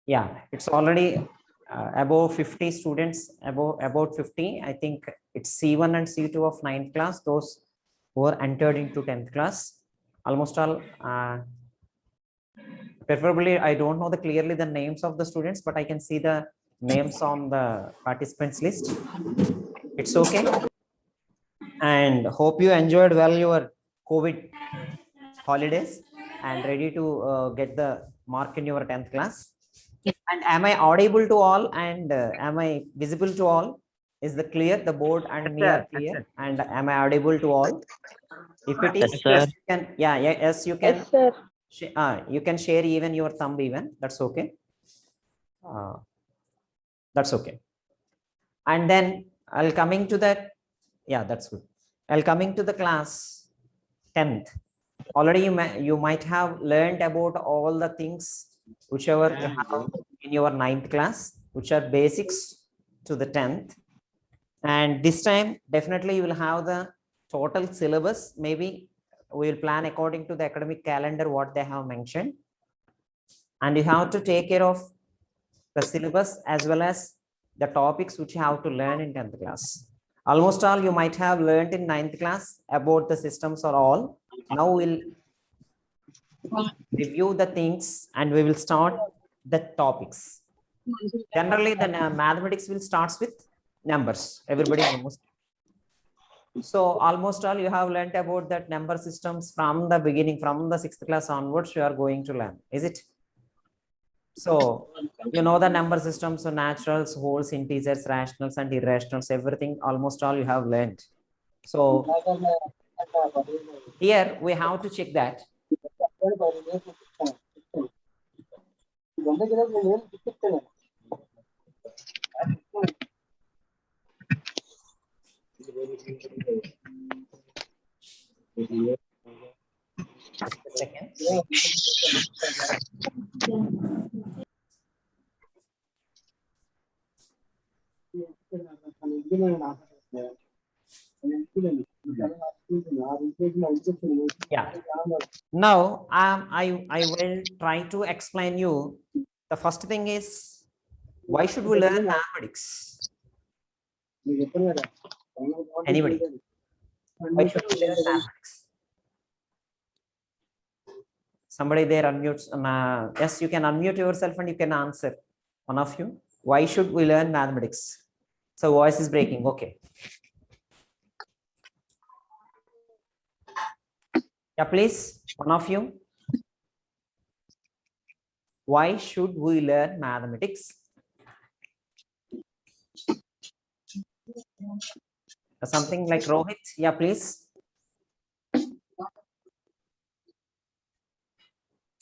Yeah, it's already above 50 students, about 50. I think it's C1 and C2 of 9th class, those who are entered into 10th class. Almost all, preferably, I don't know clearly the names of the students, but I can see the names on the participants list. It's okay. And hope you enjoyed well your COVID holidays and ready to get the mark in your 10th class. And am I audible to all and am I visible to all? Is the clear? The board and me are clear. And am I audible to all? If it is, yes, you can. Yeah, yes, you can. Yes, sir. You can share even your thumb even. That's okay. That's okay. And then I'll coming to that. Yeah, that's good. I'll coming to the class 10th. Already you might have learned about all the things whichever you have in your 9th class, which are basics to the 10th. And this time, definitely you will have the total syllabus. Maybe we will plan according to the academic calendar, what they have mentioned. And you have to take care of the syllabus as well as the topics which you have to learn in 10th class. Almost all you might have learned in 9th class about the systems or all. Now we'll review the things and we will start the topics. Generally, the mathematics will start with numbers. Everybody knows. So almost all you have learned about that number systems from the beginning, from the 6th class onwards, you are going to learn. Is it? So you know the number systems, so naturals, wholes, integers, rationals, and irrationals, everything almost all you have learned. So here we have to check that. Second. Yeah. Now I will try to explain you. The first thing is, why should we learn mathematics? Anybody? Why should we learn mathematics? Somebody there unmutes. Yes, you can unmute yourself and you can answer. One of you. Why should we learn mathematics? So voice is breaking. Okay. Yeah, please. One of you. Why should we learn mathematics? Something like Rohit. Yeah, please.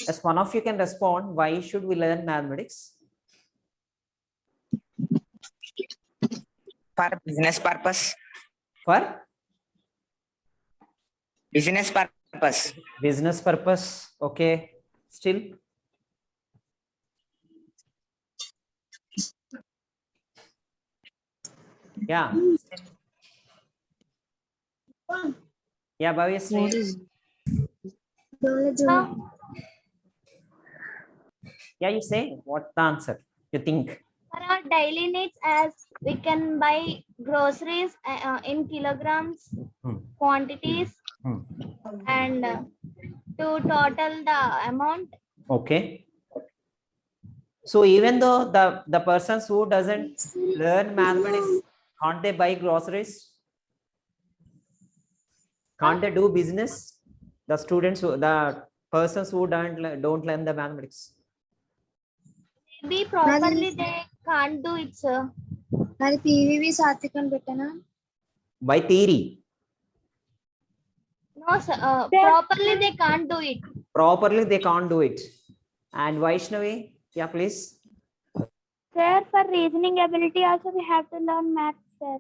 Yes, one of you can respond. Why should we learn mathematics? For business purpose. For Business purpose. business purpose. Okay. Still. Yeah. Yeah, Bhavyasri. Yeah, you say what the answer you think? For our daily needs, as we can buy groceries in kilograms, quantities, and to total the amount. Okay. So even though the persons who doesn't learn mathematics, can't they buy groceries? Can't they do business? The students who, the persons who don't learn the mathematics. Maybe properly they can't do it, sir. By theory. No, sir. Properly they can't do it. Properly they can't do it. And Vaishnavi, yeah, please. Sir, for reasoning ability also we have to learn maths, sir.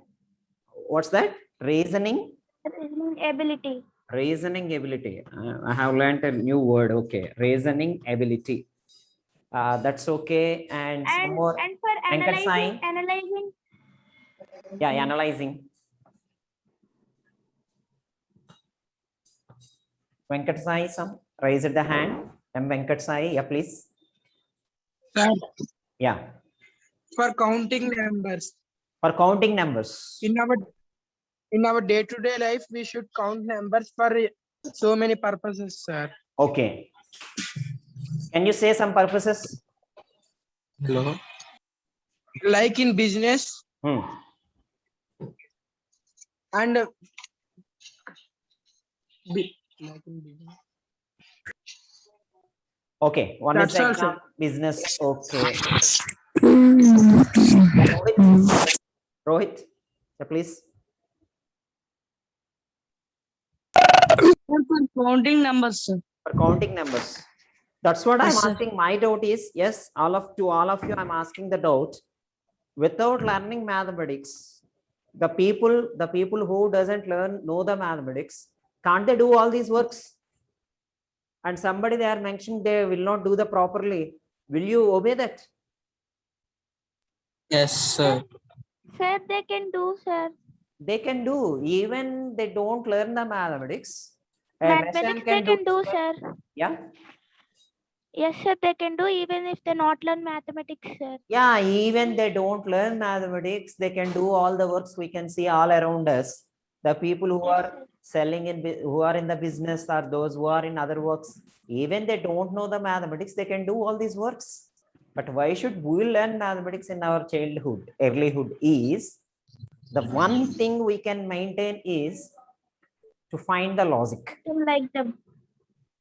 What's that? Reasoning? Reasoning ability. Reasoning ability. I have learned a new word. Okay. Reasoning ability. That's okay. And some more. And for analyzing. Yeah, analyzing. Venkat Sai, some raise the hand. M. Venkat Sai, yeah, please. Sir, Yeah, For counting numbers. for counting numbers. In our day-to-day life, we should count numbers for so many purposes, sir. Okay. Can you say some purposes? Hello. Like in business Hmm. and like in business. Okay. One is That's the all, exam sir. business. Okay. Rohit, please. For counting numbers, sir. For counting numbers. That's what Yes, I'm sir. asking. My doubt is, yes, all of you, I'm asking the doubt. Without learning mathematics, the people who doesn't know the mathematics, can't they do all these works? And somebody they are mentioning they will not do the properly. Will you obey that? Yes, sir. Sir, they can do, sir. They can do, even they don't learn the mathematics. A Mathematics machine they can do, this work. sir. Yeah. Yes, sir, they can do even if they not learn mathematics, sir. Yeah, even they don't learn mathematics, they can do all the works we can see all around us. The people who are selling who are in the business or those who are in other works, even they don't know the mathematics, they can do all these works. But why should we learn mathematics in our childhood, earlyhood is the one thing we can maintain is to find the logic. Like them.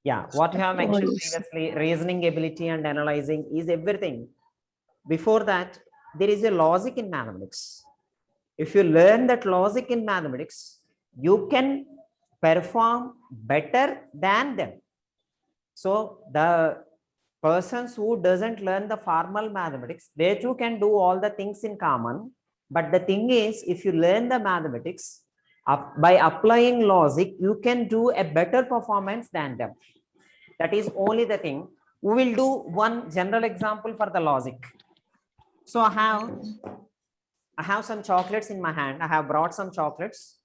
Yeah, what you have mentioned yes. previously, reasoning ability and analyzing is everything. Before that, there is a logic in mathematics. If you learn that logic in mathematics, you can perform better than them. So the persons who doesn't learn the formal mathematics, they too can do all the things in common. But the thing is, if you learn the mathematics, by applying logic, you can do a better performance than them. That is only the thing. We will do one general example for the logic. So I have some chocolates in my hand. I have brought some chocolates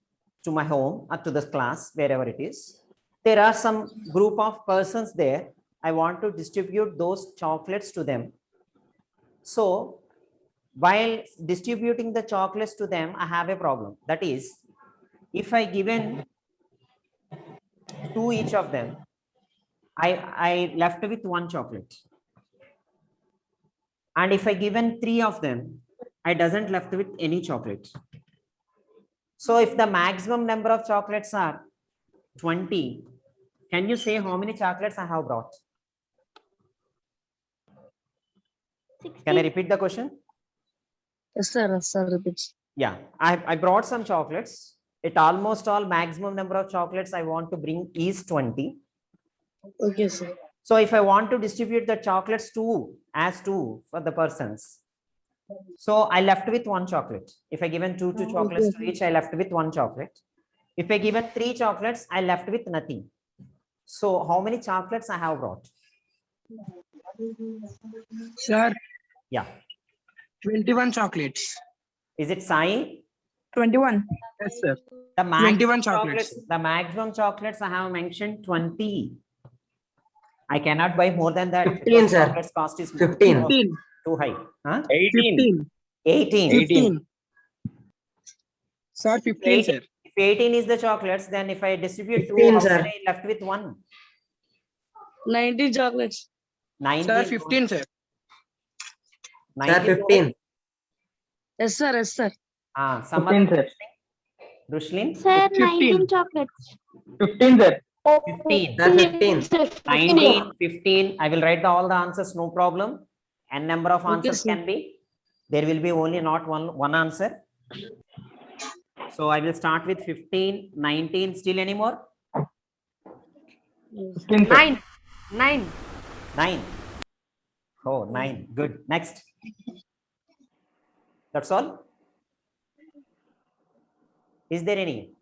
to my home or to this class, wherever it is. There are some group of persons there. I want to distribute those chocolates to them. So while distributing the chocolates to them, I have a problem. That is, if I given to each of them, I left with one chocolate. And if I given 3 of them, I doesn't left with any chocolate. So if the maximum number of chocolates are 20, can you say how many chocolates I have brought? 60. Can I repeat the question? Yes, sir. Yes, sir. Repeat. Yeah, I brought some chocolates. It almost all maximum number of chocolates I want to bring is 20. Okay, sir. So if I want to distribute the chocolates as two for the persons, so I left with one chocolate. If I given two chocolates to each, I left with one chocolate. If I given 3 chocolates, I left with nothing. So how many chocolates I have brought? Sir, Yeah. 21 chocolates. Is it Sai? 21. Yes, sir. The 21 maximum chocolates. The maximum chocolates I have mentioned 20. I cannot buy more than that. 15, sir. Chocolates cost is 15. too high. Huh? 18. 18. 15. Sir, 15, sir. If 18 is the chocolates, then if I distribute 2, 15, how sir. many left with 1? 90 chocolates. 19. Sir, 15, sir. 19. Sir, 15. Yes, sir. Yes, sir. Some 15, other sir. Rushlin? Sir, 15. 19 chocolates. 15, sir. 15. Sir, 15. 19, 15. I will write all the answers, no problem. N number of Okay, answers sir. can be. There will be only not one answer. So I will start with 15, 19. Still any more? 15, sir. 9. Oh, 9. Good. Next. That's all. Is there any?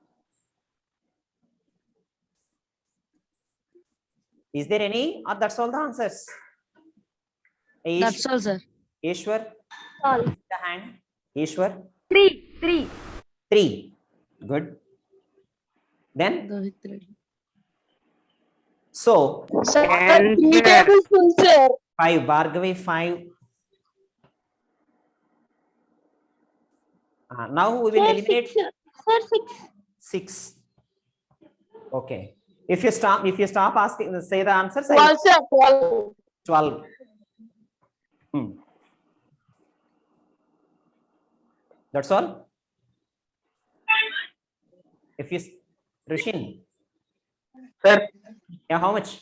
Is there any? Or that's all the answers? That's all, sir. Ishwar, All. the hand. Ishwar, 3. 3. Good. Then, The victory. so And, sir. 5. Bhargavi, 5. Now we will Sir, eliminate 6. Sir, 6. 6. Okay. If you stop asking, say the answers. I will- 12, sir. 12. 12. That's all. If you, Rishin, Sir, yeah, how much?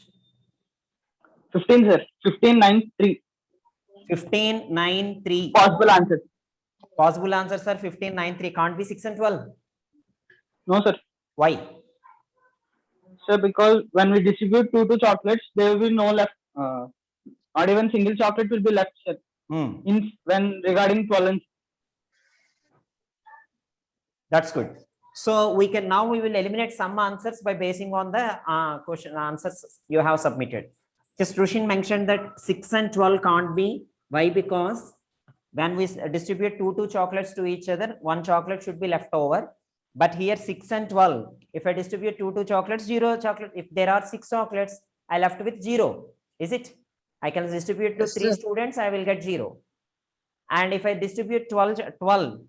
15, sir. 15, 9, 3. 15, 9, 3. Possible answers. Possible answers are 15, 9, 3. Can't be 6 and 12. No, sir. Why? Sir, because when we distribute two chocolates, there will be no left. Not even single chocolate will be left, sir. When regarding 12 and That's good. So we will eliminate some answers by basing on the question answers you have submitted. Just Rushin mentioned that 6 and 12 can't be. Why? Because when we distribute two chocolates to each other, one chocolate should be left over. But here 6 and 12, if I distribute two chocolates, 0 chocolate. If there are 6 chocolates, I left with 0. Is it? I can distribute to Yes, 3 sir. students, I will get 0. And if I distribute 12,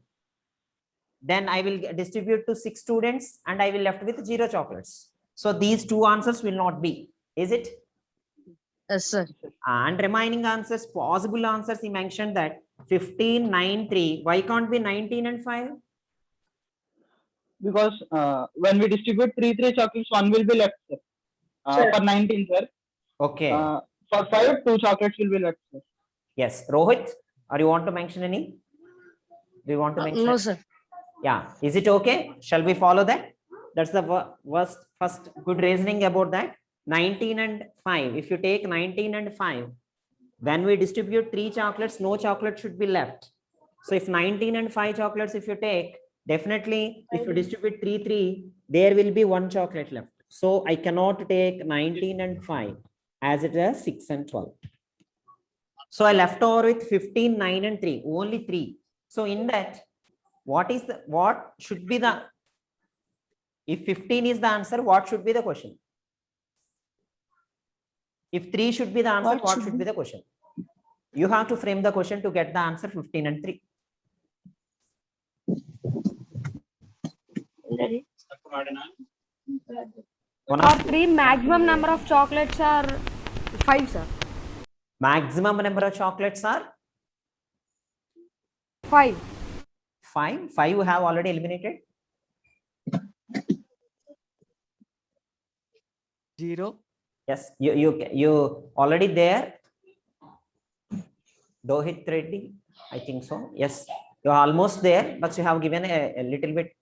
then I will distribute to 6 students and I will left with 0 chocolates. So these two answers will not be. Is it? Yes, sir. And remaining answers, possible answers, he mentioned that 15, 9, 3. Why can't be 19 and 5? because when we distribute three chocolates, one will be left, sir. For 19, sir. Okay. For 5, 2 chocolates will be left, sir. Yes. Rohit, or you want to mention any? Do you want to mention? No, sir. Yeah. Is it okay? Shall we follow that? That's the first good reasoning about that. 19 and 5. If you take 19 and 5, when we distribute 3 chocolates, no chocolate should be left. So if 19 and 5 chocolates, if you take, definitely if you distribute 3, there will be 1 chocolate left. So I cannot take 19 and 5 as it is 6 and 12. So I left over with 15, 9 and 3, only 3. So in that, what should be the, if 15 is the answer, what should be the question? If 3 should be the answer, what should be the question? You have to frame the question to get the answer 15 and 3. For 3, maximum number of chocolates are 5, sir. Maximum number of chocolates are 5. 5. 5 you have already eliminated. 0. Yes, you already there. Dohit Reddy, I think so. Yes, you're almost there, but you have given a little bit.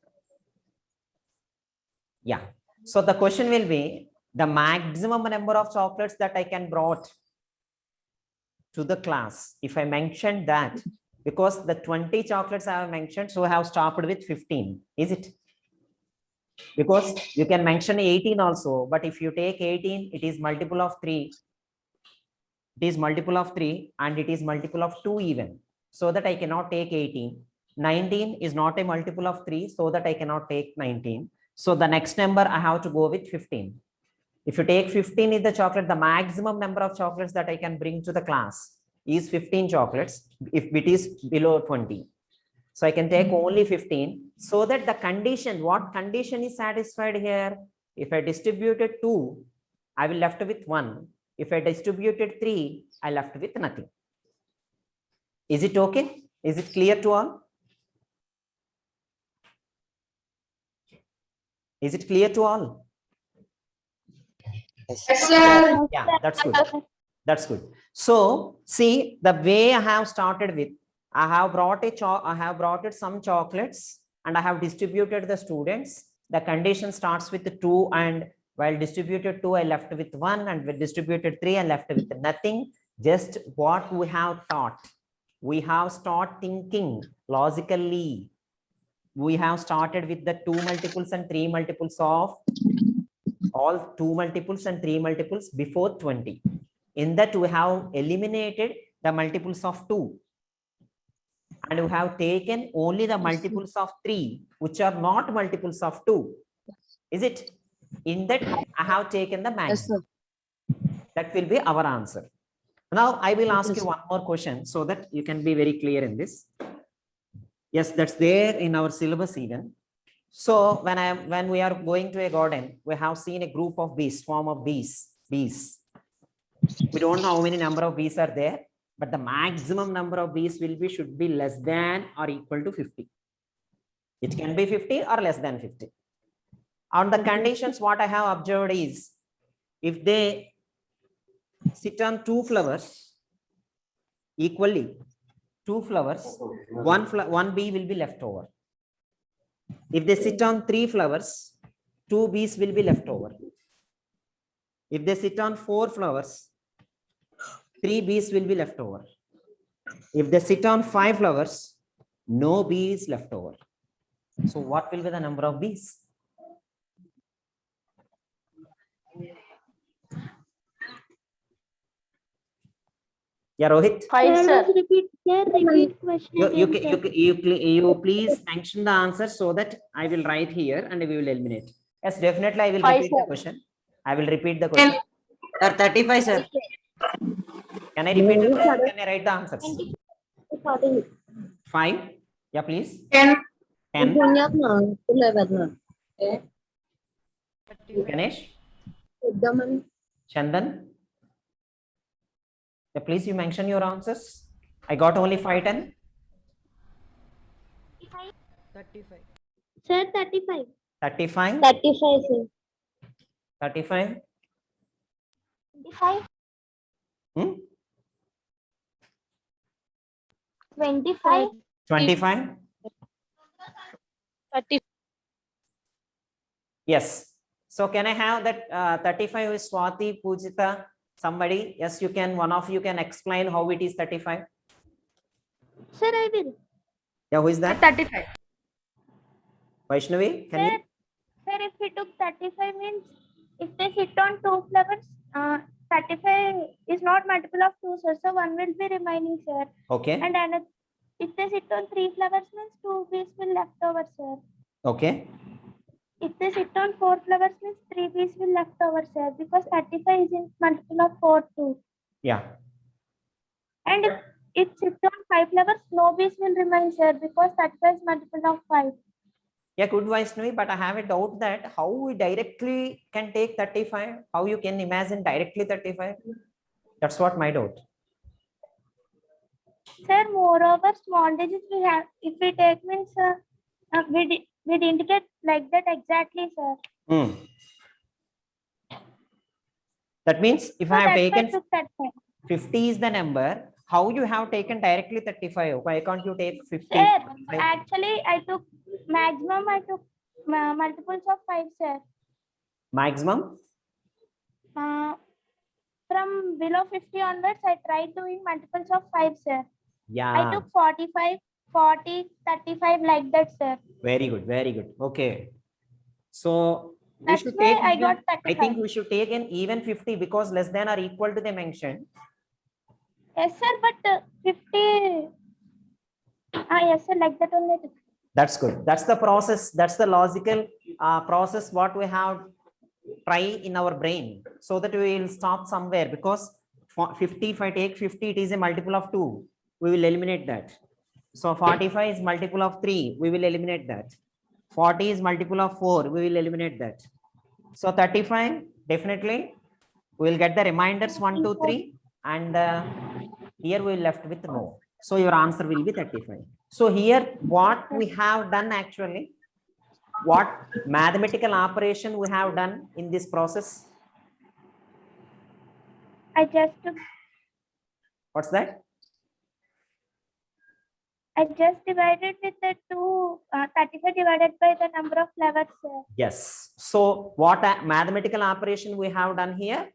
Yeah. So the question will be the maximum number of chocolates that I can brought to the class. If I mentioned that, because the 20 chocolates I have mentioned, so I have stopped with 15. Is it? Because you can mention 18 also, but if you take 18, it is multiple of 3. It is multiple of 3 and it is multiple of 2 even. So that I cannot take 18. 19 is not a multiple of 3, so that I cannot take 19. So the next number I have to go with 15. If you take 15 is the chocolate, the maximum number of chocolates that I can bring to the class is 15 chocolates if it is below 20. So I can take only 15, so that the condition, what condition is satisfied here? If I distributed 2, I will left with 1. If I distributed 3, I left with nothing. Is it okay? Is it clear to all? Is it clear to all? Yeah, that's good. That's good. So see, the way I have started with, I have brought some chocolates and I have distributed the students. The condition starts with 2, and while distributed 2, I left with 1, and with distributed 3, I left with nothing. Just what we have thought. We have started thinking logically. We have started with the 2 multiples and 3 multiples of all 2 multiples and 3 multiples before 20. In that, we have eliminated the multiples of 2. And we have taken only the multiples of 3, which are not multiples of 2. Is it? In that, I have taken the maximum. That will be our answer. Now, I will ask you one more question so that you can be very clear in this. Yes, that's there in our syllabus even. So when we are going to a garden, we have seen a group of bees, swarm of bees. We don't know how many number of bees are there, but the maximum number of bees should be less than or equal to 50. It can be 50 or less than 50. On the conditions, what I have observed is, if they sit on 2 flowers equally, 2 flowers, one bee will be left over. If they sit on 3 flowers, 2 bees will be left over. If they sit on 4 flowers, 3 bees will be left over. If they sit on 5 flowers, no bee is left over. So what will be the number of bees? Yeah, Rohit. 5, sir. Repeat question. You please mention the answer so that I will write here and we will eliminate. Yes, definitely I will 5, repeat the sir. question. I will repeat the question. Sir, 35, sir. Can I repeat it or can I write the answers? 5. Yeah, please. 10. Ganesh. Chandan. Yeah, please you mention your answers. I got only 5, 10. 35. Sir, 35. 35. 35, sir. 35. 25. Hmm? 25. 25. 30. Yes. So can I have that 35 is Swati, Pujita, somebody? Yes, you can. One of you can explain how it is 35. Sir, I will. Yeah, who is that? 35. Vaishnavi, can you? Sir, if we took 35 means if they sit on 2 flowers, 35 is not multiple of 2, sir. So 1 will be remaining, sir. Okay. And another, if they sit on 3 flowers means 2 bees will left over, sir. Okay. If they sit on 4 flowers means 3 bees will left over, sir. Because 35 is in multiple of 4 too. Yeah. And if it sits on 5 flowers, no bees will remain, sir. Because 35 is multiple of 5. Yeah, good Vaishnavi, but I have a doubt that how we directly can take 35, how you can imagine directly 35. That's what my doubt. Sir, moreover, small digits we have, if we take means, we indicate like that exactly, sir. Hmm. That means if So I have that's why I taken took that one. 50 is the number, how you have taken directly 35? Why can't you take 50? Sir, actually, I took maximum, I took multiples of 5, sir. Maximum? From below 50 onwards, I tried doing multiples of 5, sir. Yeah. I took 45, 40, 35 like that, sir. Very good. Very good. Okay. So we That's should why take, I got I 35. think we should take an even 50 because less than or equal to the mentioned. Yes, sir, but 50. Yes, sir, like that only. That's good. That's the process. That's the logical process what we have try in our brain so that we will stop somewhere because for 50, if I take 50, it is a multiple of 2. We will eliminate that. So 45 is multiple of 3. We will eliminate that. 40 is multiple of 4. We will eliminate that. So 35, definitely we will get the reminders 1, 2, 3. And here we left with no. So your answer will be 35. So here what we have done actually, what mathematical operation we have done in this process? I just What's that? divided with the 35 divided by the number of flowers, sir. Yes. So what mathematical operation we have done here?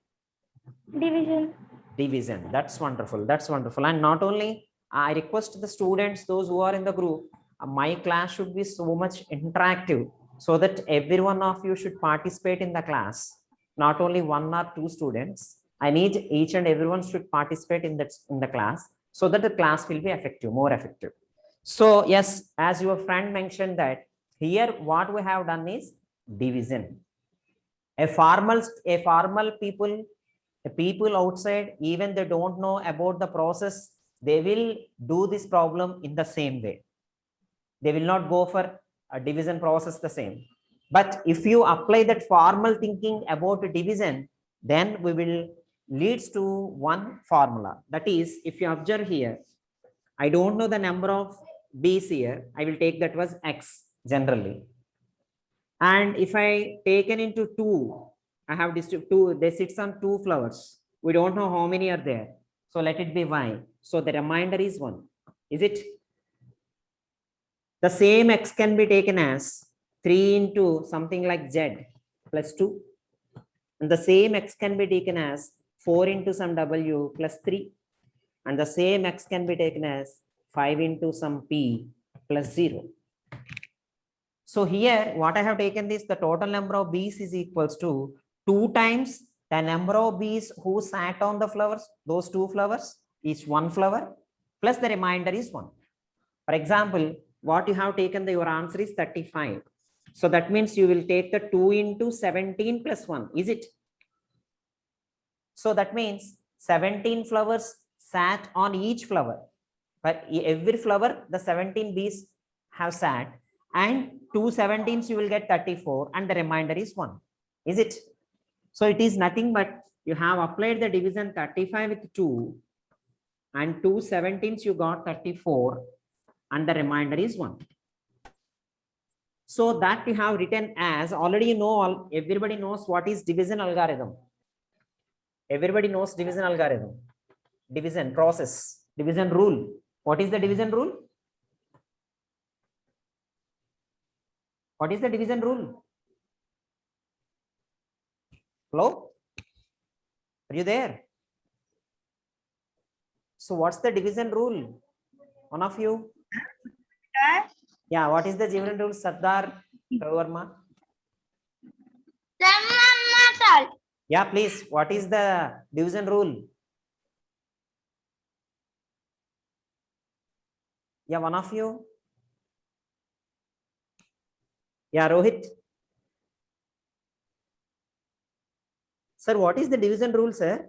Division. Division. That's wonderful. That's wonderful. And not only, I request the students, those who are in the group, my class should be so much interactive so that every one of you should participate in the class. Not only 1 or 2 students. I need each and everyone should participate in the class so that the class will be effective, more effective. So yes, as your friend mentioned that here what we have done is division. A formal people, the people outside, even they don't know about the process, they will do this problem in the same way. They will not go for a division process the same. But if you apply that formal thinking about division, then we will leads to one formula. That is, if you observe here, I don't know the number of bees here. I will take that was X generally. And if I taken into 2, I have distributed 2, they sits on 2 flowers. We don't know how many are there. So let it be Y. So the remainder is 1. Is it? The same X can be taken as 3 into something like Z plus 2. And the same X can be taken as 4 into some W plus 3. And the same X can be taken as 5 into some P plus 0. So here, what I have taken is the total number of bees is equals to 2 times the number of bees who sat on the flowers, those 2 flowers, each 1 flower, plus the remainder is 1. For example, what you have taken, your answer is 35. So that means you will take the 2 into 17 plus 1, is it? So that means 17 flowers sat on each flower. But every flower, the 17 bees have sat, and 2 17s you will get 34, and the remainder is 1. Is it? So it is nothing but you have applied the division 35 with 2, and 2 17s you got 34, and the remainder is 1. So that you have written as, already you know, everybody knows what is division algorithm. Everybody knows division algorithm, division process, division rule. What is the division rule? What is the division rule? Hello? Are you there? So what's the division rule? One of you? Yeah, what is the division rule, Sardar Verma? Yeah, please. What is the division rule? Yeah, one of you. Yeah, Rohit. Sir, what is the division rule, sir?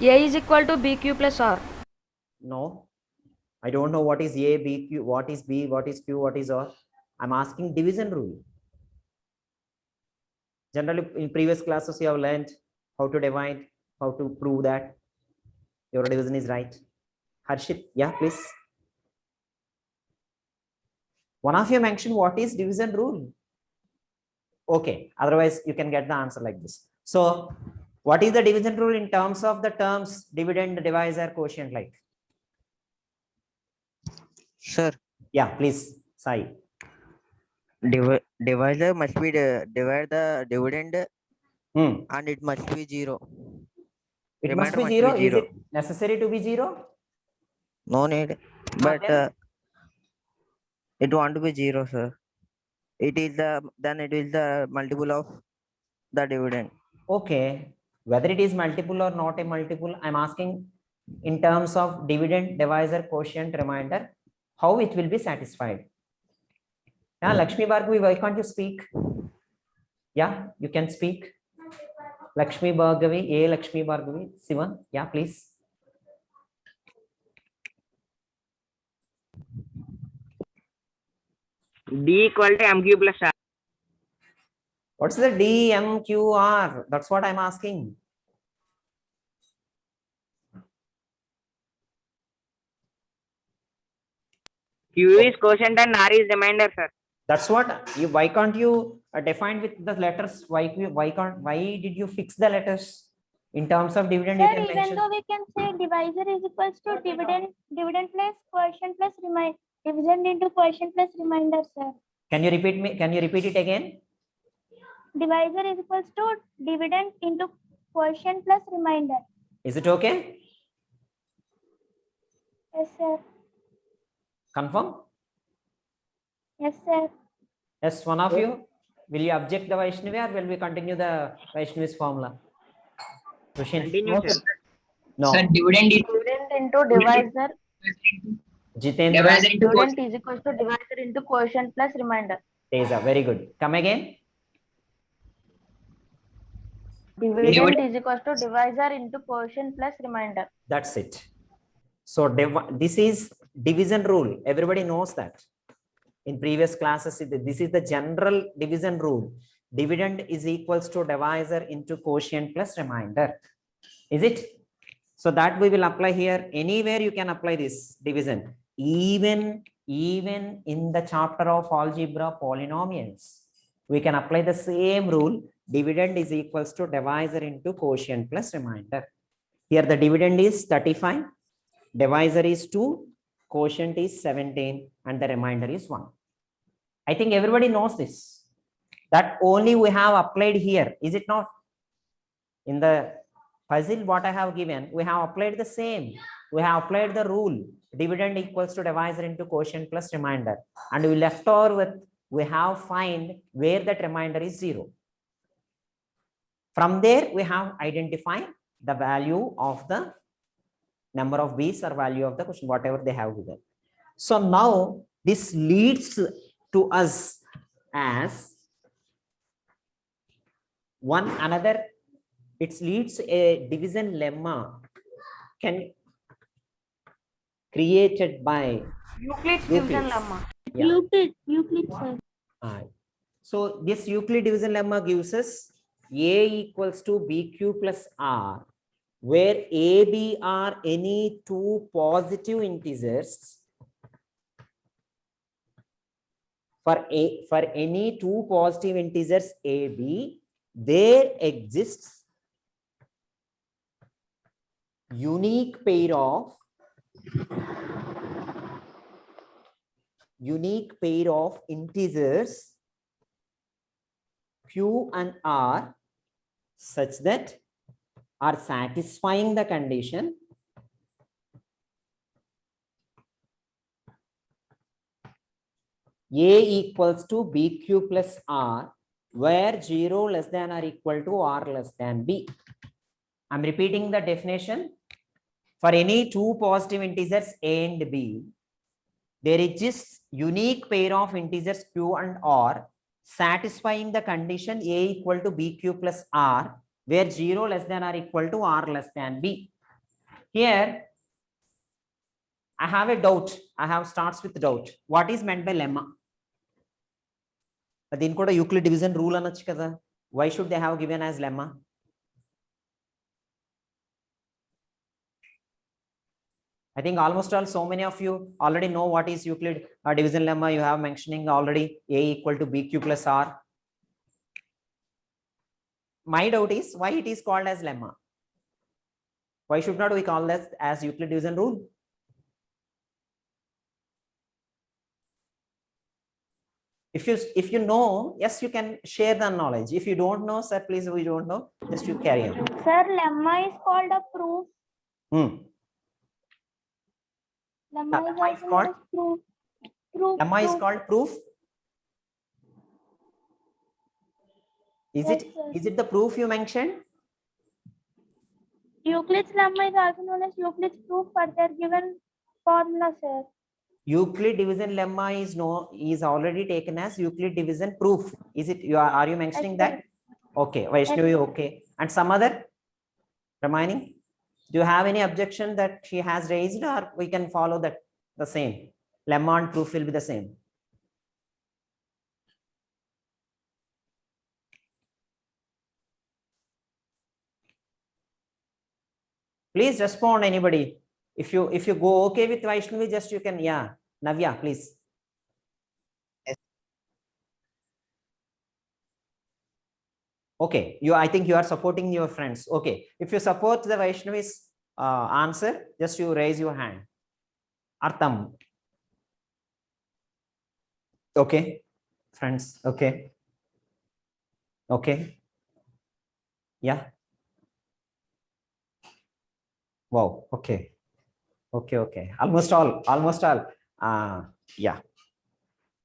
A is equal to BQ plus R. No, I don't know what is A, B, Q, what is B, what is Q, what is R. I'm asking division rule. Generally, in previous classes, you have learned how to divide, how to prove that your division is right. Harshit, yeah, please. One of you mentioned what is division rule. Okay, otherwise you can get the answer like this. So what is the division rule in terms of the terms dividend, divisor, quotient like? Sir, Yeah, please, Sai. divisor must be divide the dividend and it must be 0. It must Remainder be 0. Is it necessary to be 0? No need, but it want to be 0, sir. It is then it is the multiple of the dividend. Okay, whether it is multiple or not a multiple, I'm asking in terms of dividend, divisor, quotient, remainder, how it will be satisfied. Yeah, Lakshmi Bhargavi, why can't you speak? Yeah, you can speak. Lakshmi Bhargavi, Lakshmi Bhargavi, Sivan, yeah, please. D equal to MQ plus R. What's the DMQR? That's what I'm asking. Q is quotient and R is remainder, sir. That's what you. Why can't you define with the letters? Why did you fix the letters in terms of dividend? Sir, You can even mention. though we can say divisor is equals to dividend plus quotient plus reminder, division into quotient plus remainder, sir. Can you repeat me? Can you repeat it again? Divisor is equals to dividend into quotient plus remainder. Is it okay? Yes, sir. Confirm? Yes, sir. Yes, one of you. Will you object the Vaishnavi or will we continue the Vaishnavi's formula? Continue, sir. No. Sir, dividend Into divisor. Jitendra. Dividend is equal to divisor into quotient plus remainder. Teza, very good. Come again. Dividend is equal to divisor into quotient plus remainder. That's it. So this is division rule. Everybody knows that. In previous classes, this is the general division rule. Dividend is equals to divisor into quotient plus remainder. Is it? So that we will apply here. Anywhere you can apply this division. Even in the chapter of algebra polynomials, we can apply the same rule. Dividend is equals to divisor into quotient plus remainder. Here the dividend is 35, divisor is 2, quotient is 17, and the remainder is 1. I think everybody knows this. That only we have applied here, is it not? In the puzzle what I have given, we have applied the same. We have applied the rule, dividend equals to divisor into quotient plus remainder. And we left over with, we have find where that remainder is 0. From there, we have identified the value of the number of bees or value of the question, whatever they have given. So now this leads to us as one another, it leads a division lemma created by Euclid's division Euclid's. lemma. Yeah. Euclid, sir. So this Euclid division lemma gives us A equals to BQ plus R, where A, B are any two positive integers. For any two positive integers A, B, there exists unique pair of integers Q and R such that are satisfying the condition A equals to BQ plus R, where 0 less than or equal to R less than B. I'm repeating the definition. For any two positive integers A and B, there exists unique pair of integers Q and R satisfying the condition A equal to BQ plus R, where 0 less than or equal to R less than B. Here, I have a doubt. I have starts with doubt. What is meant by lemma? Adin koda Euclid division rule anachu kada. Why should they have given as lemma? I think almost all, so many of you already know what is Euclid division lemma. You have mentioning already A equal to BQ plus R. My doubt is why it is called as lemma. Why should not we call this as Euclid division rule? If you know, yes, you can share the knowledge. If you don't know, sir, please, we don't know, just you carry on. Sir, lemma is called a proof. Lemma is called proof. Lemma is called proof. Yes, sir. Is it the proof you mentioned? Euclid's lemma is also known as Euclid's proof for their given formula, sir. Euclid division lemma is already taken as Euclid division proof. Is it? Are you mentioning that? Okay, Vaishnavi, okay. And some other remaining? Do you have any objection that she has raised, or we can follow that the same? Lemma and proof will be the same. Please respond, anybody. If you go okay with Vaishnavi, just you can, yeah. Navya, please. Yes. Okay, I think you are supporting your friends. Okay, if you support the Vaishnavi's answer, just you raise your hand. Artham. Okay, friends. Okay. Okay. Yeah. Wow. Okay. Okay. Almost all. Yeah.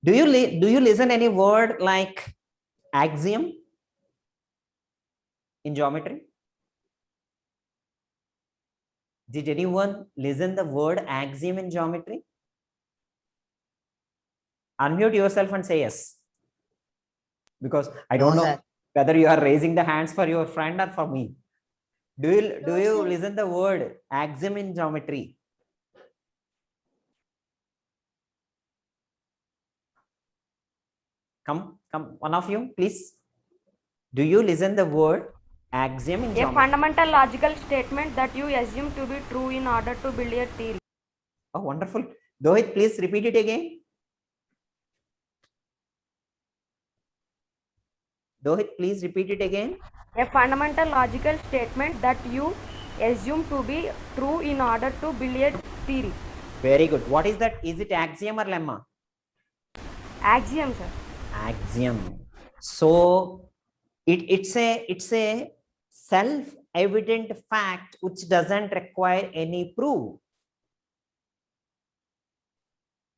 Do you listen any word like axiom in geometry? Did anyone listen the word axiom in geometry? Unmute yourself and say yes. Because I don't No, know sir. whether you are raising the hands for your friend or for me. Do you listen the word axiom in geometry? Come, one of you, please. Do you listen the word axiom in A geometry? fundamental logical statement that you assume to be true in order to build a theory. Oh, wonderful. Dohit, please repeat it again. Dohit, please repeat it again. A fundamental logical statement that you assume to be true in order to build a theory. Very good. What is that? Is it axiom or lemma? Axiom, sir. Axiom. So it's a self-evident fact which doesn't require any proof.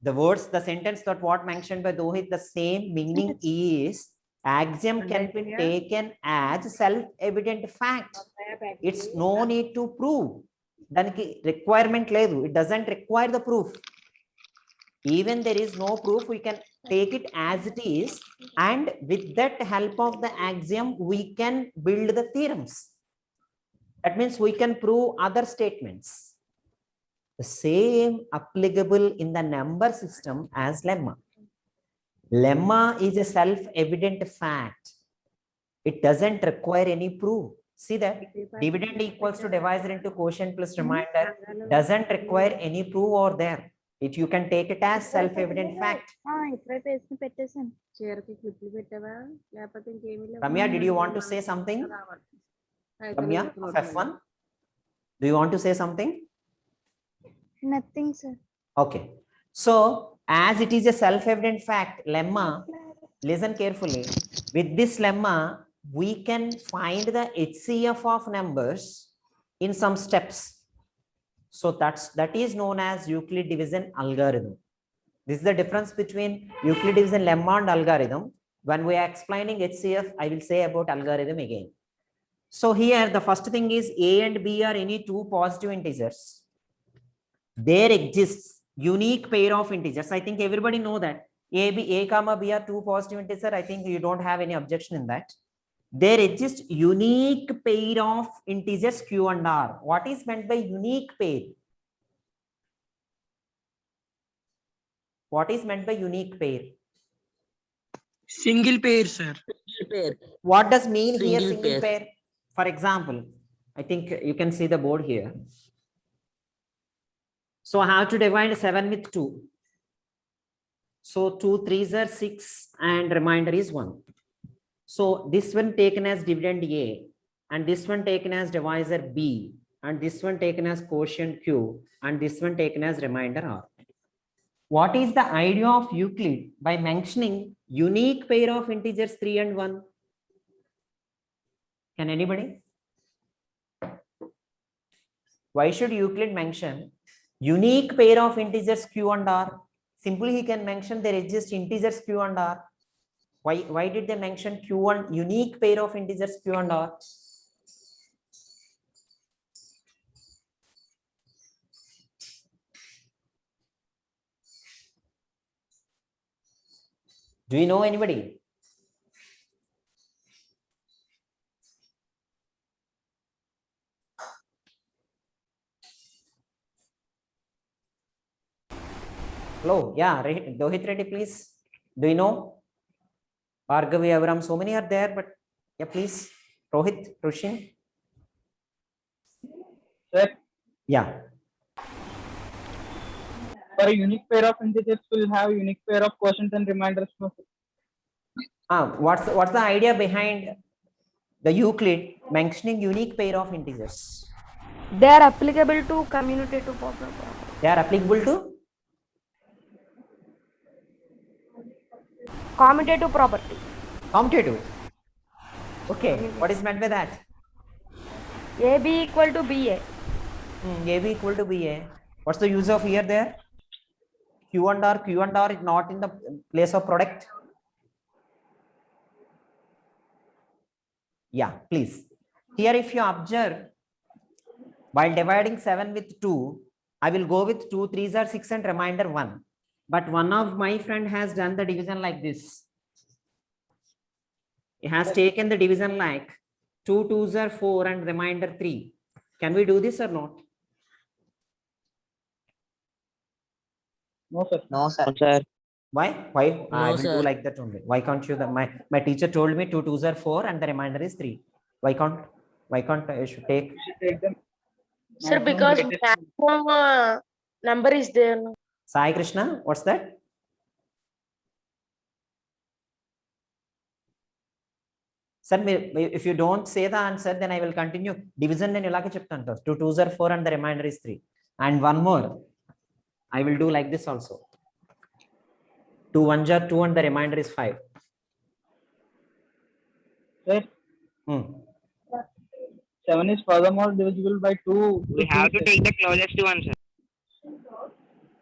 The sentence that what mentioned by Dohit, the same meaning is axiom can be taken as self-evident fact. It's no need to prove. Daniki requirement ledu. It doesn't require the proof. Even there is no proof, we can take it as it is, and with that help of the axiom, we can build the theorems. That means we can prove other statements. The same applicable in the number system as lemma. Lemma is a self-evident fact. It doesn't require any proof. See that dividend equals to divisor into quotient plus remainder doesn't require any proof over there. You can take it as self-evident fact. Ramya, did you want to say something? Ramya of F1, do you want to say something? Nothing, sir. Okay. So as it is a self-evident fact, lemma, listen carefully. With this lemma, we can find the HCF of numbers in some steps. So that is known as Euclid division algorithm. This is the difference between Euclid division lemma and algorithm. When we are explaining HCF, I will say about algorithm again. So here the first thing is A and B are any two positive integers. There exists unique pair of integers. I think everybody know that A comma B are two positive integers. I think you don't have any objection in that. There exists unique pair of integers Q and R. What is meant by unique pair? What is meant by unique pair? Single pair, sir. What does mean here Single single pair. pair? For example, I think you can see the board here. So I have to divide 7 with 2. So 2 3s are 6 and remainder is 1. So this one taken as dividend A, and this one taken as divisor B, and this one taken as quotient Q, and this one taken as remainder R. What is the idea of Euclid by mentioning unique pair of integers 3 and 1? Can anybody? Why should Euclid mention unique pair of integers Q and R? Simply he can mention there exist integers Q and R. Why did they mention Q1 unique pair of integers Q and R? Do you know anybody? Hello, yeah, Dohit Reddy, please. Do you know? Bhargavi, Avram, so many are there, but yeah, please. Rohit, Rushin. Sir, Yeah. for a unique pair of integers, we'll have unique pair of quotients and remainders. What's the idea behind the Euclid mentioning unique pair of integers? They are applicable to commutative property. They are applicable to Commutative property. commutative. Okay, what is meant by that? AB equal to BA. AB equal to BA. What's the use of here there? Q and R is not in the place of product. Yeah, please. Here, if you observe, while dividing 7 with 2, I will go with 2 3s are 6 and remainder 1. But one of my friend has done the division like this. He has taken the division like 2 2s are 4 and remainder 3. Can we do this or not? No, sir. No, sir. Why? I No, will do sir. like that only. Why can't you? My teacher told me 2 2s are 4 and the remainder is 3. Why can't I should take? We should take them. Sir, maximum because greatest maximum number is there. No? Sai Krishna, what's that? Sir, if you don't say the answer, then I will continue. Division then ilake cheptanu. 2 2s are 4 and the remainder is 3. And one more. I will do like this also. 2 1s are 2 and the remainder is 5. Sir, Hmm. 7 is furthermore divisible by 2. We have to take the closest one, sir.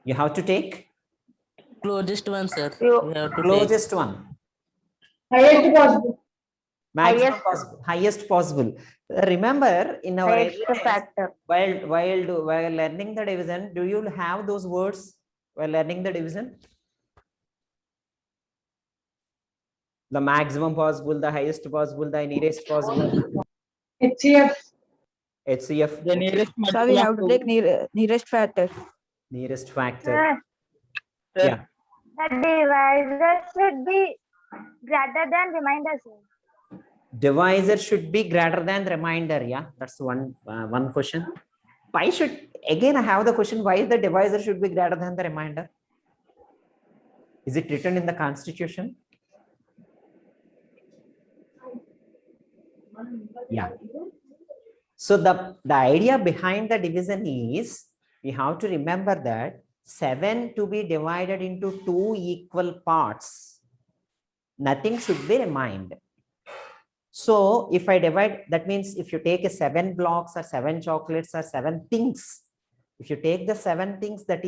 You have to take Closest one, sir. You- We have to take. closest one. Highest possible. Maximum possible, highest possible. Remember in our Highest earlier days, factor. while learning the division, do you have those words while learning the division? The maximum possible, the highest possible, the nearest possible, HCF. HCF, The nearest So we multiple have of to 2. take nearest factor. nearest factor. Sir, Yeah. The divisor should be greater than remainder, sir. Divisor should be greater than remainder. Yeah, that's one question. Why should again I have the question? Why the divisor should be greater than the remainder? Is it written in the constitution? Yeah. So the idea behind the division is we have to remember that 7 to be divided into 2 equal parts. Nothing should be remained. So if I divide, that means if you take a 7 blocks or 7 chocolates or 7 things, if you take the 7 things that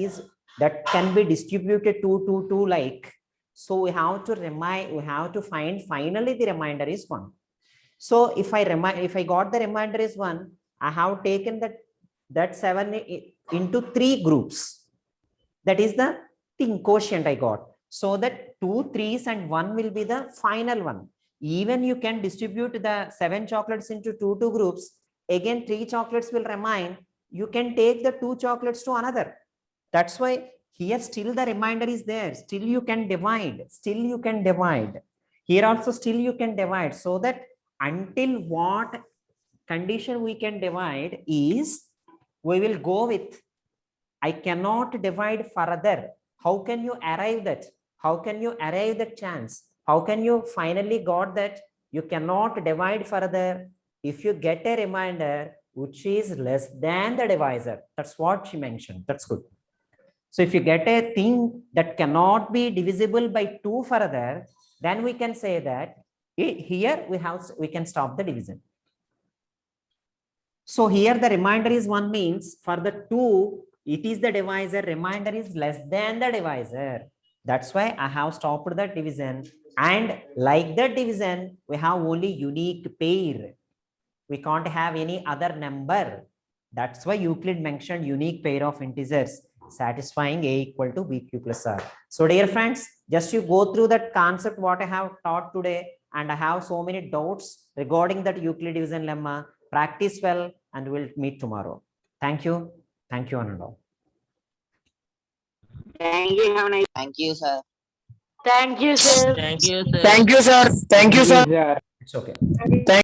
can be distributed 2 like, so we have to find finally the remainder is 1. So if I got the remainder is 1, I have taken that 7 into 3 groups. That is the thing quotient I got. So that 2 3s and 1 will be the final one. Even you can distribute the 7 chocolates into 2 groups. Again, 3 chocolates will remain. You can take the 2 chocolates to another. That's why here still the remainder is there. Still you can divide. Still you can divide. Here also still you can divide. So that until what condition we can divide is, we will go with I cannot divide further. How can you arrive that? How can you arrive that chance? How can you finally got that you cannot divide further if you get a remainder which is less than the divisor? That's what she mentioned. That's good. So if you get a thing that cannot be divisible by 2 further, then we can say that here we can stop the division. So here the remainder is 1 means for the 2, it is the divisor, remainder is less than the divisor. That's why I have stopped the division. And like the division, we have only unique pair. We can't have any other number. That's why Euclid mentioned unique pair of integers satisfying a equal to bq plus r. So dear friends, just you go through that concept what I have taught today, and I have so many doubts regarding that Euclid division lemma. Practice well, and we'll meet tomorrow. Thank you. Thank you, Ananda. Thank you. Have a nice Thank you, sir. Thank you, sir. Thank you, sir. Thank you, sir. Thank you, sir. It's okay.